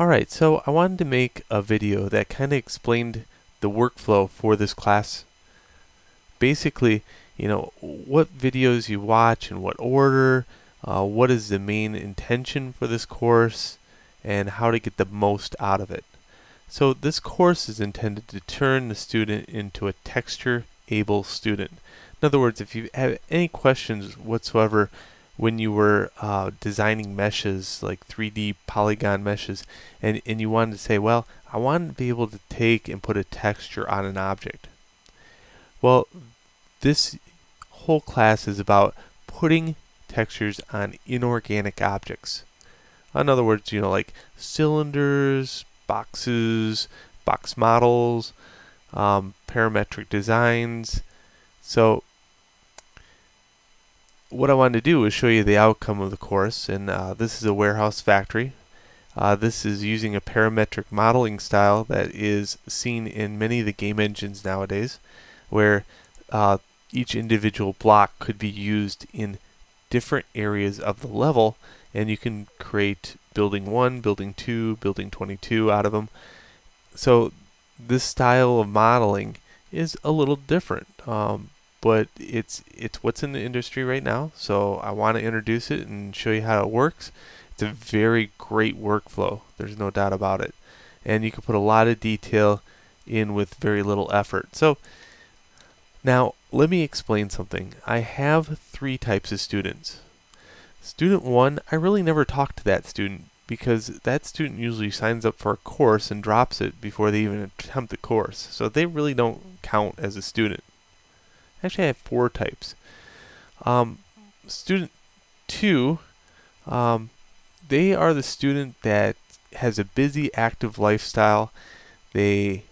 Alright, so I wanted to make a video that kind of explained the workflow for this class. Basically, what videos you watch in what order, what is the main intention for this course, and how to get the most out of it. So this course is intended to turn the student into a texture-able student. In other words, if you have any questions whatsoever when you were designing meshes, like 3D polygon meshes, and you wanted to say, well, I want to be able to take and put a texture on an object. Well, this whole class is about putting textures on inorganic objects. In other words, like cylinders, boxes, box models, parametric designs. So what I wanted to do is show you the outcome of the course, and this is a warehouse factory. This is using a parametric modeling style that is seen in many of the game engines nowadays, where each individual block could be used in different areas of the level, and you can create building 1, building 2, building 22 out of them. So this style of modeling is a little different. But it's what's in the industry right now, so I want to introduce it and show you how it works. It's a very great workflow, there's no doubt about it, and you can put a lot of detail in with very little effort. So now let me explain something. I have 3 types of students. Student 1, I really never talk to that student because that student usually signs up for a course and drops it before they even attempt the course, so they really don't count as a student. Actually, I have 4 types. Student 2, they are the student that has a busy, active lifestyle. They're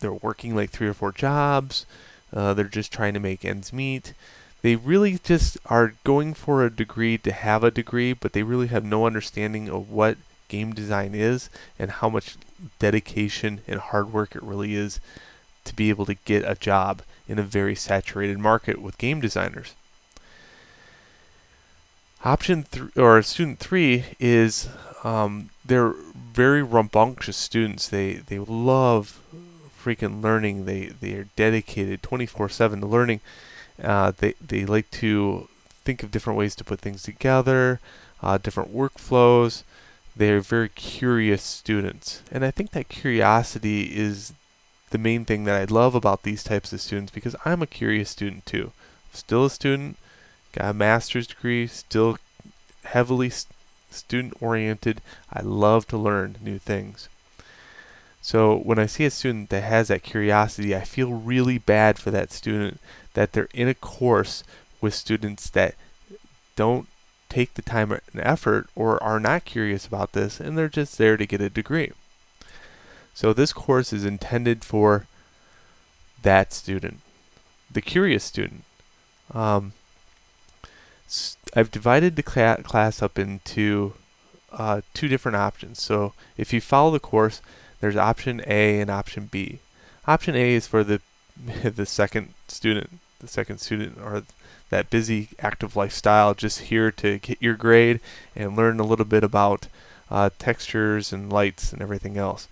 working like 3 or 4 jobs. They're just trying to make ends meet. They really just are going for a degree to have a degree, but they really have no understanding of what game design is and how much dedication and hard work it really is to be able to get a job in a very saturated market with game designers. Student 3 is they're very rambunctious students. They love freaking learning. They are dedicated 24/7 to learning. They like to think of different ways to put things together, different workflows. They're very curious students, and I think that curiosity is the main thing that I love about these types of students, because I'm a curious student too. Still a student, got a master's degree, still heavily student oriented. I love to learn new things. So when I see a student that has that curiosity, I feel really bad for that student that they're in a course with students that don't take the time and effort or are not curious about this, and they're just there to get a degree. So this course is intended for that student, the curious student. I've divided the class up into 2 different options. So if you follow the course, there's option A and option B. Option A is for the second student, or that busy, active lifestyle, just here to get your grade and learn a little bit about textures and lights and everything else.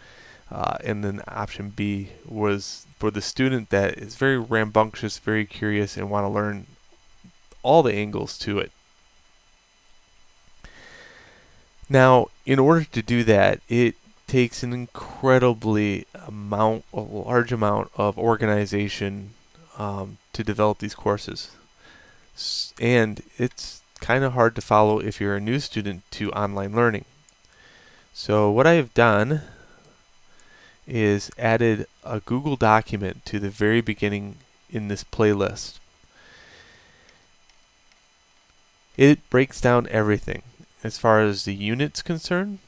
And then option B was for the student that is very rambunctious, very curious, and want to learn all the angles to it. Now, in order to do that, it takes an incredibly large amount of organization to develop these courses. And it's kind of hard to follow if you're a new student to online learning. So what I have done is added a Google document to the very beginning in this playlist. It breaks down everything as far as the units concerned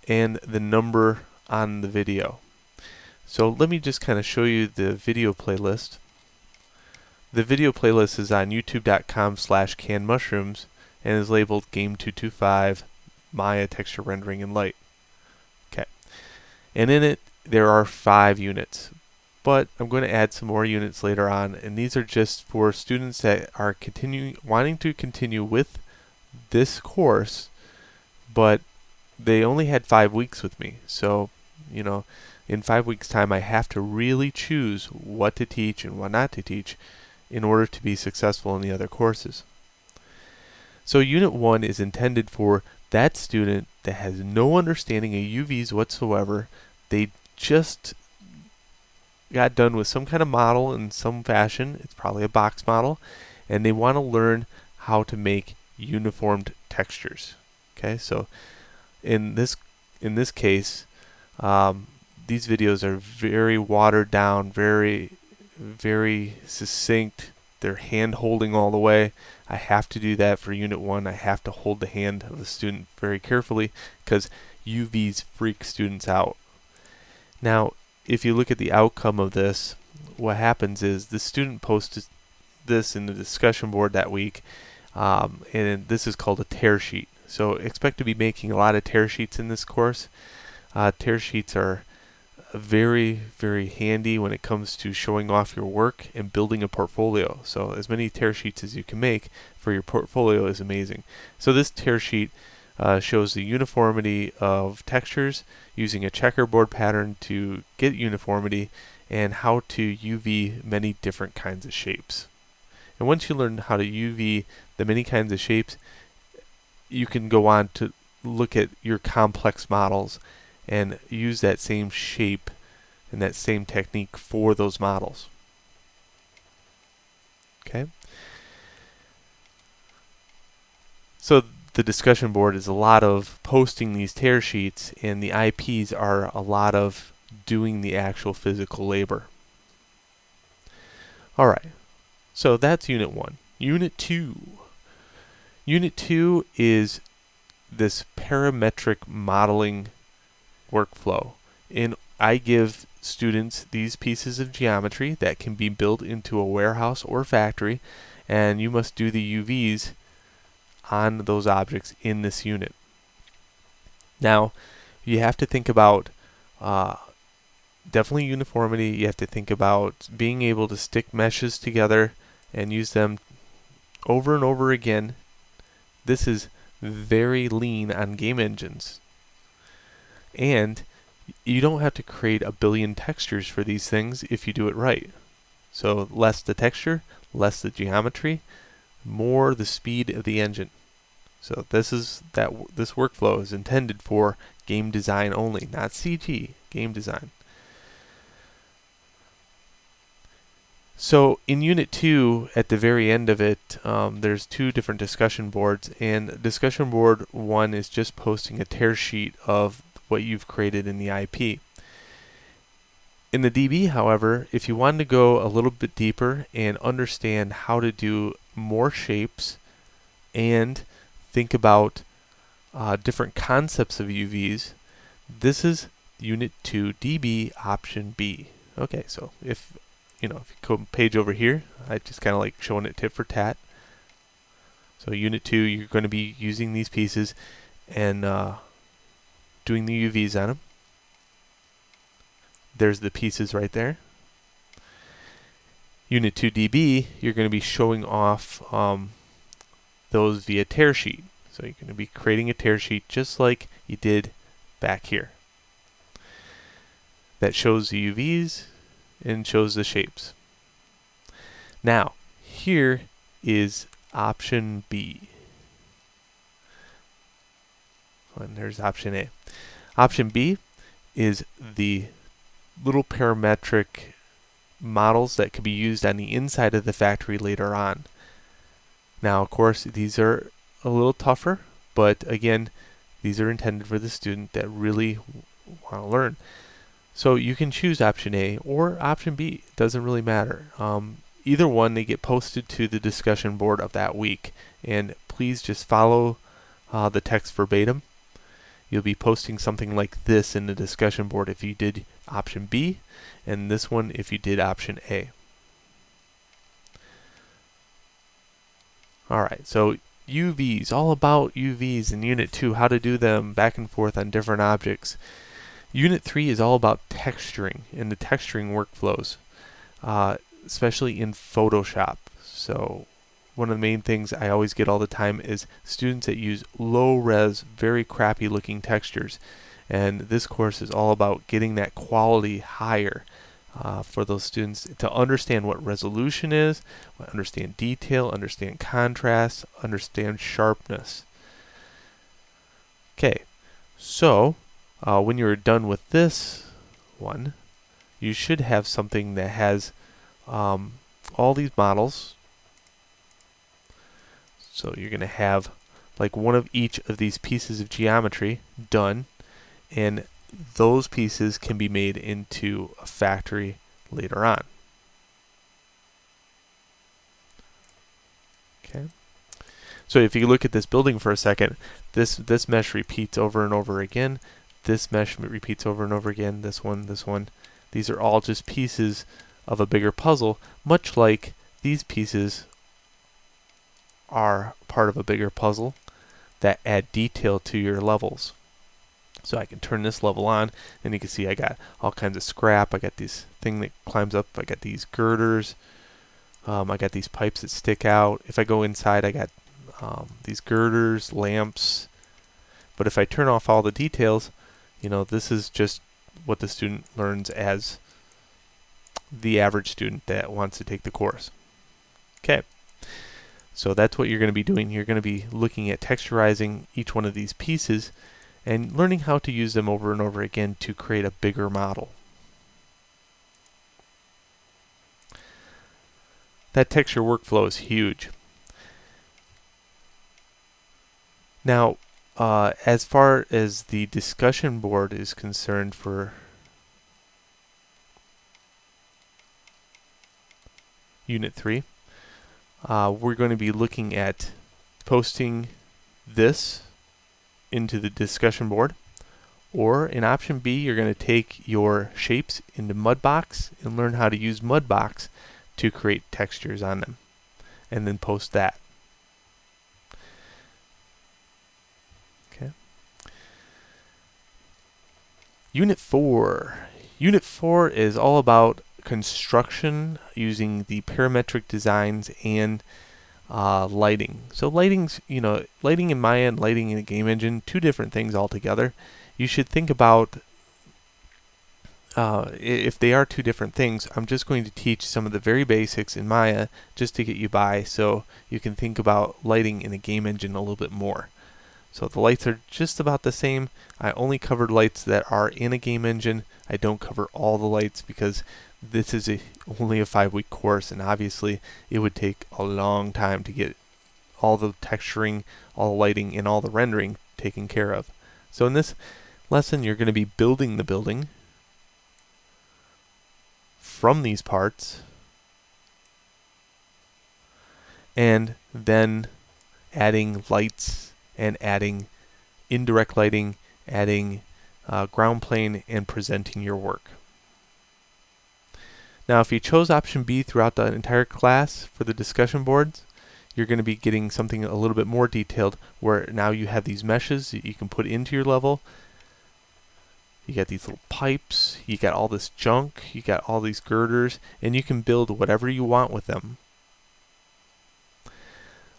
and the number on the video. So let me just kind of show you the video playlist. The video playlist is on youtube.com/cannedmushrooms and is labeled Game 225 Maya Texture Rendering and Light. Okay, and in it there are 5 units, but I'm going to add some more units later on, and these are just for students that are wanting to continue with this course, but they only had 5 weeks with me. So, you know, in 5 weeks' time, I have to really choose what to teach and what not to teach in order to be successful in the other courses. So Unit 1 is intended for that student that has no understanding of UVs whatsoever. They just got done with some kind of model in some fashion. It's probably a box model, and they want to learn how to make uniformed textures. Okay, so in this case, these videos are very watered down, very succinct. They're hand holding all the way. I have to do that for Unit 1. I have to hold the hand of the student very carefully because UVs freak students out. Now, if you look at the outcome of this, what happens is the student posted this in the discussion board that week, and this is called a tear sheet. So expect to be making a lot of tear sheets in this course. Tear sheets are very handy when it comes to showing off your work and building a portfolio. So as many tear sheets as you can make for your portfolio is amazing. So this tear sheet shows the uniformity of textures using a checkerboard pattern to get uniformity and how to UV many different kinds of shapes. And once you learn how to UV the many kinds of shapes, you can go on to look at your complex models and use that same shape and that same technique for those models. Okay? So the discussion board is a lot of posting these tear sheets, and the IPs are a lot of doing the actual physical labor. Alright, so that's Unit 1. Unit 2. Unit 2 is this parametric modeling workflow. And I give students these pieces of geometry that can be built into a warehouse or factory, and you must do the UVs on those objects in this unit. Now, you have to think about definitely uniformity. You have to think about being able to stick meshes together and use them over and over again. This is very lean on game engines. And you don't have to create a billion textures for these things if you do it right. So less the texture, less the geometry, more the speed of the engine. So this workflow is intended for game design only, not CG, game design. So in Unit 2, at the very end of it, there's 2 different discussion boards, and discussion board 1 is just posting a tear sheet of what you've created in the IP. In the DB, however, if you wanted to go a little bit deeper and understand how to do more shapes and think about different concepts of UVs, this is Unit 2 DB Option B. Okay, so if you go page over here, I just kind of like showing it tit for tat. So Unit 2, you're going to be using these pieces and doing the UVs on them. There's the pieces right there. Unit 2 DB, you're going to be showing off those via tear sheet. So you're going to be creating a tear sheet just like you did back here. That shows the UVs and shows the shapes. Now, here is Option B. And there's Option A. Option B is the little parametric models that could be used on the inside of the factory later on. Now, of course, these are a little tougher, but again, these are intended for the student that really want to learn. So you can choose Option A or Option B. It doesn't really matter. Either one, they get posted to the discussion board of that week. And please just follow the text verbatim. You'll be posting something like this in the discussion board if you did Option B, and this one if you did Option A. Alright, so UVs, all about UVs in Unit 2, how to do them back and forth on different objects. Unit 3 is all about texturing and the texturing workflows, especially in Photoshop. So one of the main things I always get all the time is students that use low-res, very crappy looking textures. And this course is all about getting that quality higher for those students to understand what resolution is, understand detail, understand contrast, understand sharpness. Okay, so when you're done with this one, you should have something that has all these models. So you're going to have like one of each of these pieces of geometry done, and those pieces can be made into a factory later on. Okay. So if you look at this building for a second, this mesh repeats over and over again. This mesh repeats over and over again. This one, this one. These are all just pieces of a bigger puzzle, much like these pieces are part of a bigger puzzle that add detail to your levels. So I can turn this level on, and you can see I got all kinds of scrap. I got this thing that climbs up. I got these girders. I got these pipes that stick out. If I go inside, I got these girders, lamps. But if I turn off all the details, you know, this is just what the student learns as the average student that wants to take the course. Okay. So that's what you're going to be doing. You're going to be looking at texturizing each one of these pieces and learning how to use them over and over again to create a bigger model. That texture workflow is huge. Now, as far as the discussion board is concerned for Unit 3, we're going to be looking at posting this into the discussion board, or in option B, you're going to take your shapes into Mudbox and learn how to use Mudbox to create textures on them, and then post that. Okay. Unit 4. Unit 4 is all about construction using the parametric designs and lighting. So lighting's, you know, lighting in Maya and lighting in a game engine, two different things altogether. You should think about if they are two different things. I'm just going to teach some of the very basics in Maya just to get you by, so you can think about lighting in a game engine a little bit more. So the lights are just about the same. I only covered lights that are in a game engine. I don't cover all the lights because this is only a 5-week course, and obviously it would take a long time to get all the texturing, all the lighting, and all the rendering taken care of. So in this lesson, you're going to be building the building from these parts, and then adding lights and adding indirect lighting, adding ground plane, and presenting your work. Now, if you chose option B throughout the entire class for the discussion boards, you're going to be getting something a little bit more detailed, where now you have these meshes that you can put into your level. You got these little pipes, you got all this junk, you got all these girders, and you can build whatever you want with them.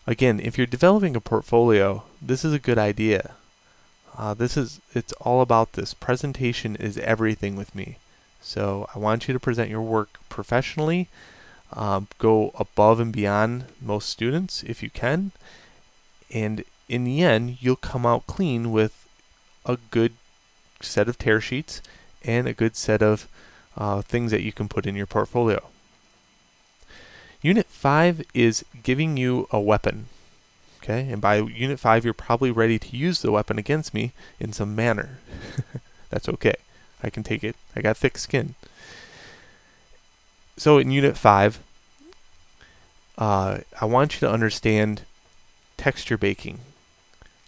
Again, if you're developing a portfolio, this is a good idea. It's all about this. Presentation is everything with me. So I want you to present your work professionally, go above and beyond most students if you can, and in the end you'll come out clean with a good set of tear sheets and a good set of things that you can put in your portfolio. Unit 5 is giving you a weapon. Okay, and by Unit 5 you're probably ready to use the weapon against me in some manner. That's okay. I can take it. I got thick skin. So in Unit 5, I want you to understand texture baking.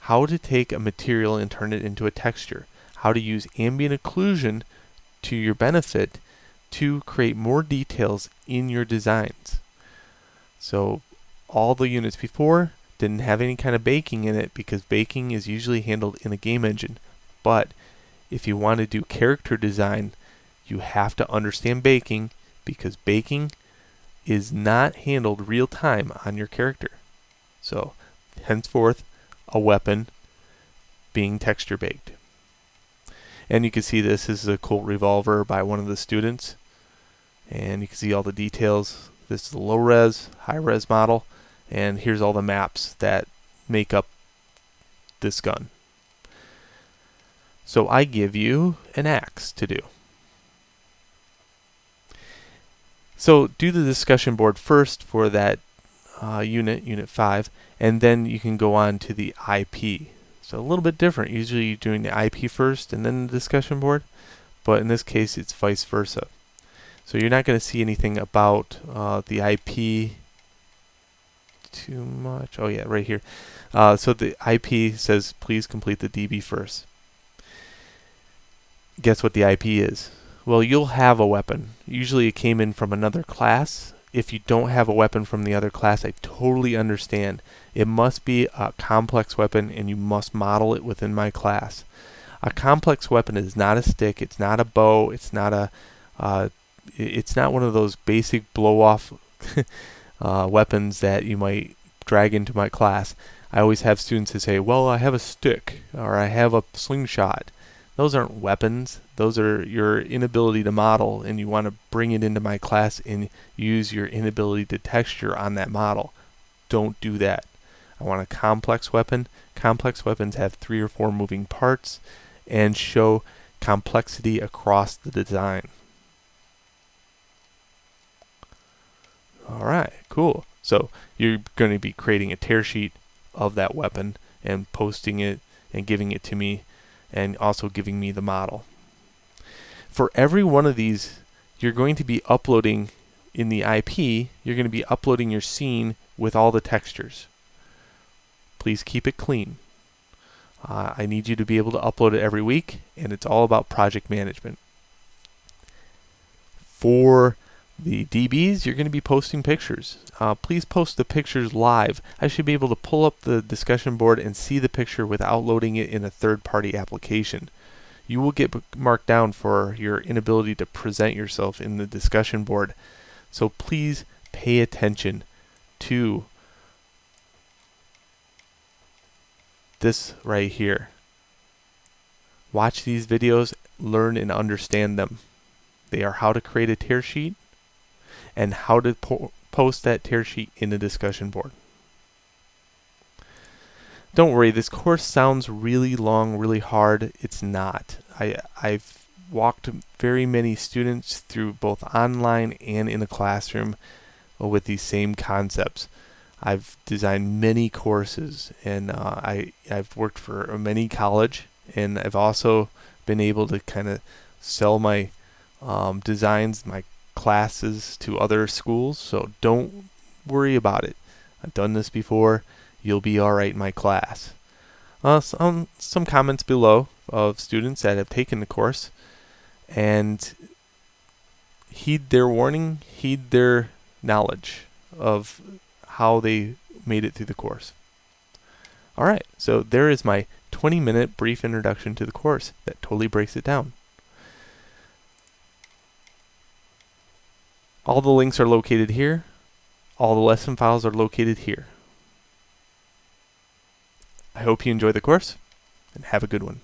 How to take a material and turn it into a texture. How to use ambient occlusion to your benefit to create more details in your designs. So all the units before didn't have any kind of baking in it because baking is usually handled in a game engine. But if you want to do character design, you have to understand baking, because baking is not handled real time on your character. So henceforth, a weapon being texture baked. And you can see this is a Colt revolver by one of the students. And you can see all the details. This is the low res, high res model. And here's all the maps that make up this gun. So I give you an axe to do. So do the discussion board first for that unit 5, and then you can go on to the IP. So a little bit different. Usually you're doing the IP first and then the discussion board, but in this case it's vice versa. So you're not going to see anything about the IP too much. Oh yeah, right here. So the IP says please complete the DB first. Guess what the IP is? Well, you'll have a weapon. Usually it came in from another class. If you don't have a weapon from the other class, I totally understand. It must be a complex weapon and you must model it within my class. A complex weapon is not a stick, it's not a bow, it's not one of those basic blow-off weapons that you might drag into my class. I always have students who say, well, I have a stick or I have a slingshot. Those aren't weapons. Those are your inability to model, and you want to bring it into my class and use your inability to texture on that model. Don't do that. I want a complex weapon. Complex weapons have 3 or 4 moving parts and show complexity across the design. Alright, cool. So you're going to be creating a tear sheet of that weapon and posting it and giving it to me, and also giving me the model. For every one of these, you're going to be uploading in the IP, you're going to be uploading your scene with all the textures. Please keep it clean. I need you to be able to upload it every week, and it's all about project management. For the DBs, you're going to be posting pictures. Please post the pictures live. I should be able to pull up the discussion board and see the picture without loading it in a third-party application. You will get marked down for your inability to present yourself in the discussion board. So please pay attention to this right here. Watch these videos, learn and understand them. They are how to create a tear sheet and how to post that tear sheet in the discussion board. Don't worry, this course sounds really long, really hard. It's not. I've walked very many students through both online and in the classroom with these same concepts. I've designed many courses, and I've worked for many college, and I've also been able to kind of sell my designs, my classes to other schools, so don't worry about it. I've done this before. You'll be alright in my class. Some comments below of students that have taken the course, and heed their warning, heed their knowledge of how they made it through the course. Alright, so there is my 20-minute brief introduction to the course that totally breaks it down. All the links are located here. All the lesson files are located here. I hope you enjoy the course, and have a good one.